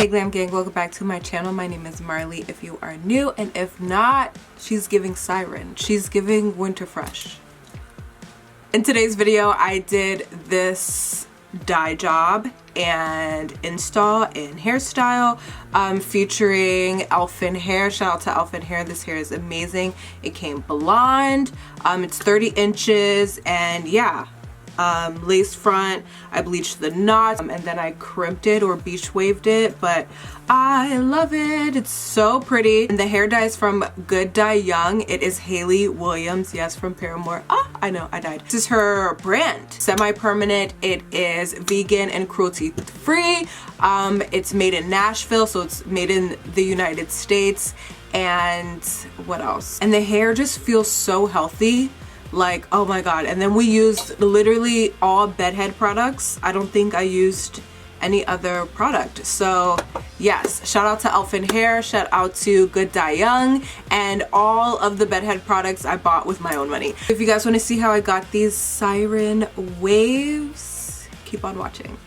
Hey Glam Gang, welcome back to my channel. My name is Marley if you are new, and if not, she's giving Siren. She's giving Winter Fresh. In today's video, I did this dye job and install in hairstyle featuring Elfin hair. Shout out to Elfin hair. This hair is amazing. It came blonde. It's 30 inches and yeah. Lace front. I bleached the knots and then I crimped it or beach waved it, but I love it. It's so pretty. And the hair dye is from Good Dye Young. It is Hayley Williams, yes, from Paramore. I know, I died. This is her brand. Semi-permanent. It is vegan and cruelty free. It's made in Nashville, so it's made in the United States. And what else? And the hair just feels so healthy. Like, oh my god. And then we used literally all bedhead products. I don't think I used any other product. So yes, shout out to Elfin hair, shout out to Good Dye Young, and all of the bedhead products I bought with my own money. If you guys want to see how I got these Siren waves, keep on watching.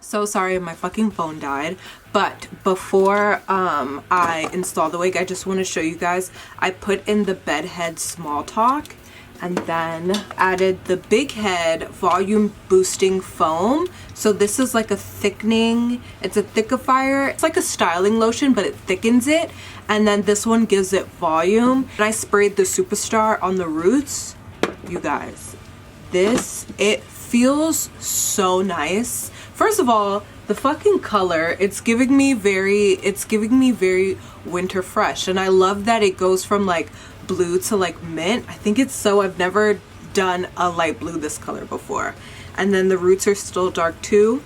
So sorry, my fucking phone died. But before I install the wig, I just want to show you guys, I put in the bedhead small talk and then added the big head volume boosting foam. So this is like a thickening, it's a thickifier. It's like a styling lotion, but it thickens it. And then this one gives it volume. And I sprayed the Superstar on the roots. You guys, it feels so nice. First of all, the fucking color, it's giving me very Winter Fresh. And I love that it goes from like blue to like mint. I think it's so, I've never done a light blue this color before. And then the roots are still dark too.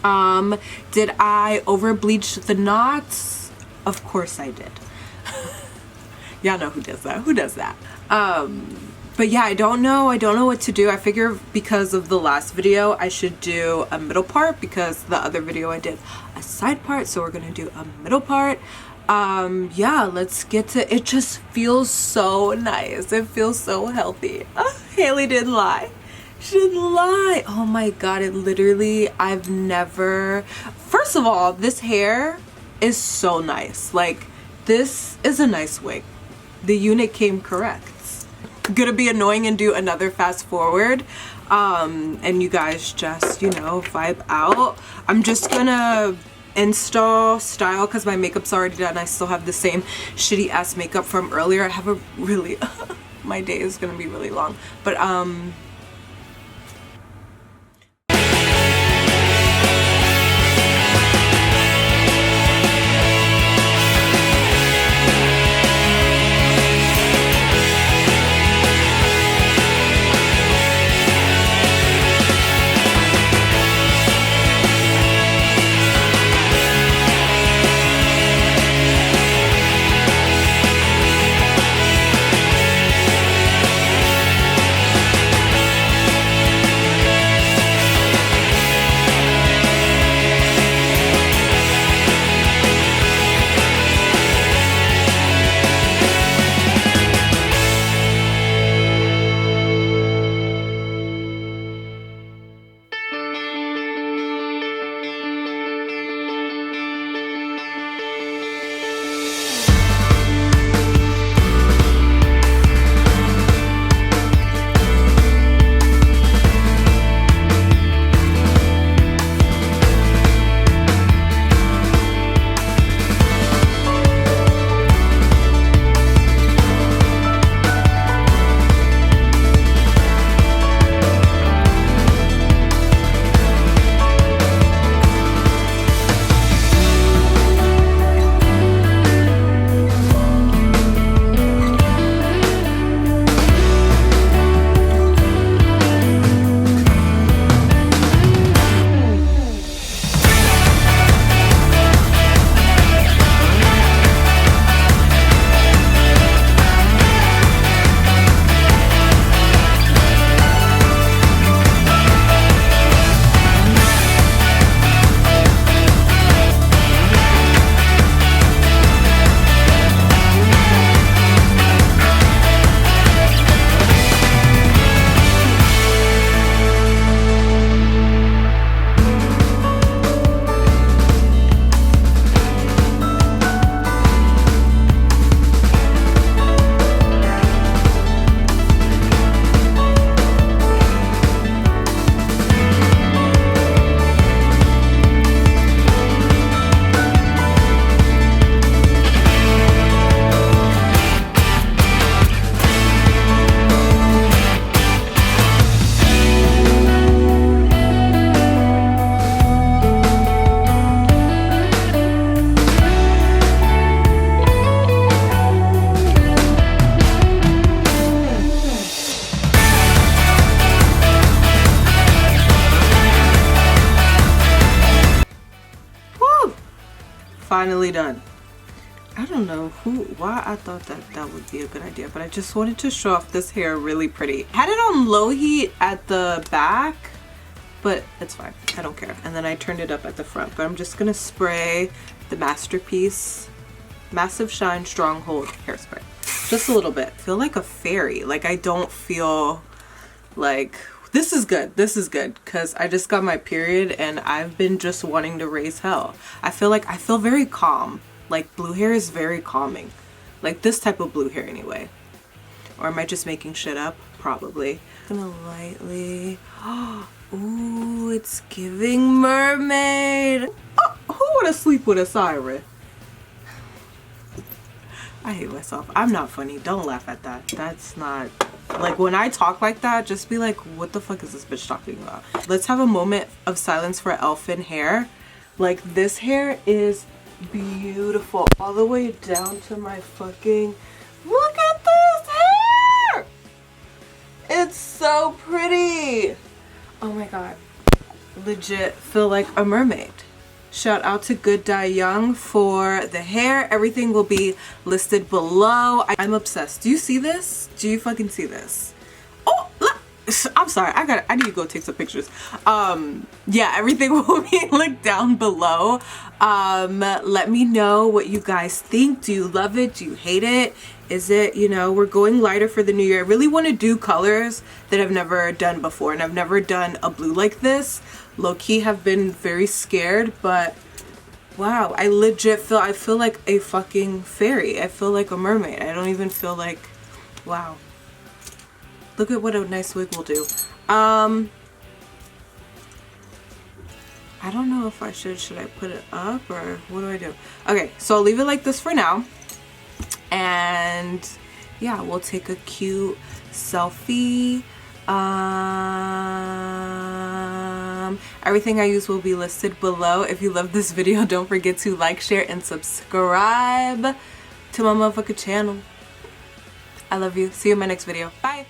Did I over bleach the knots? Of course I did. Y'all know who does that. Who does that? But yeah, I don't know what to do. I figure because of the last video, I should do a middle part because the other video I did a side part. So we're gonna do a middle part. Yeah, let's get to, it just feels so nice. It feels so healthy. Hayley didn't lie. She didn't lie. Oh my god, it literally, I've never, first of all, this hair is so nice. Like, this is a nice wig. The unit came correct. Gonna be annoying and do another fast forward and you guys just, you know, vibe out. I'm just gonna install, style, because my makeup's already done. I still have the same shitty ass makeup from earlier. I have a really my day is gonna be really long, but finally done. I don't know why I thought that that would be a good idea, but I just wanted to show off this hair really pretty. I had it on low heat at the back, but it's fine. I don't care. And then I turned it up at the front, but I'm just gonna spray the Masterpiece Massive Shine Stronghold hairspray. Just a little bit. I feel like a fairy. Like I don't feel like, this is good. This is good because I just got my period and I've been just wanting to raise hell. I feel very calm. Like blue hair is very calming. Like this type of blue hair anyway. Or am I just making shit up? Probably. I'm gonna lightly, ooh, it's giving mermaid. Oh, who wanna sleep with a siren? I hate myself. I'm not funny. Don't laugh at that. That's not, like when I talk like that, just be like, what the fuck is this bitch talking about? Let's have a moment of silence for Elfin hair. Like this hair is beautiful all the way down to my fucking, look at this hair. It's so pretty. Oh my god. Legit feel like a mermaid. Shout out to Good Dye Young for the hair. Everything will be listed below. I'm obsessed. Do you see this? Do you fucking see this? Oh, look. I'm sorry. I need to go take some pictures. Yeah, everything will be linked down below. Let me know what you guys think. Do you love it? Do you hate it? Is it, you know, we're going lighter for the new year. I really want to do colors that I've never done before, and I've never done a blue like this. Low-key have been very scared, but wow, I legit feel like a fucking fairy. I feel like a mermaid. I don't even feel like, wow. Look at what a nice wig will do. I don't know if I should I put it up or what do I do? Okay, so I'll leave it like this for now. And yeah, we'll take a cute selfie. Everything I use will be listed below. If you love this video, don't forget to like, share, and subscribe to my motherfucking channel. I love you. See you in my next video. Bye.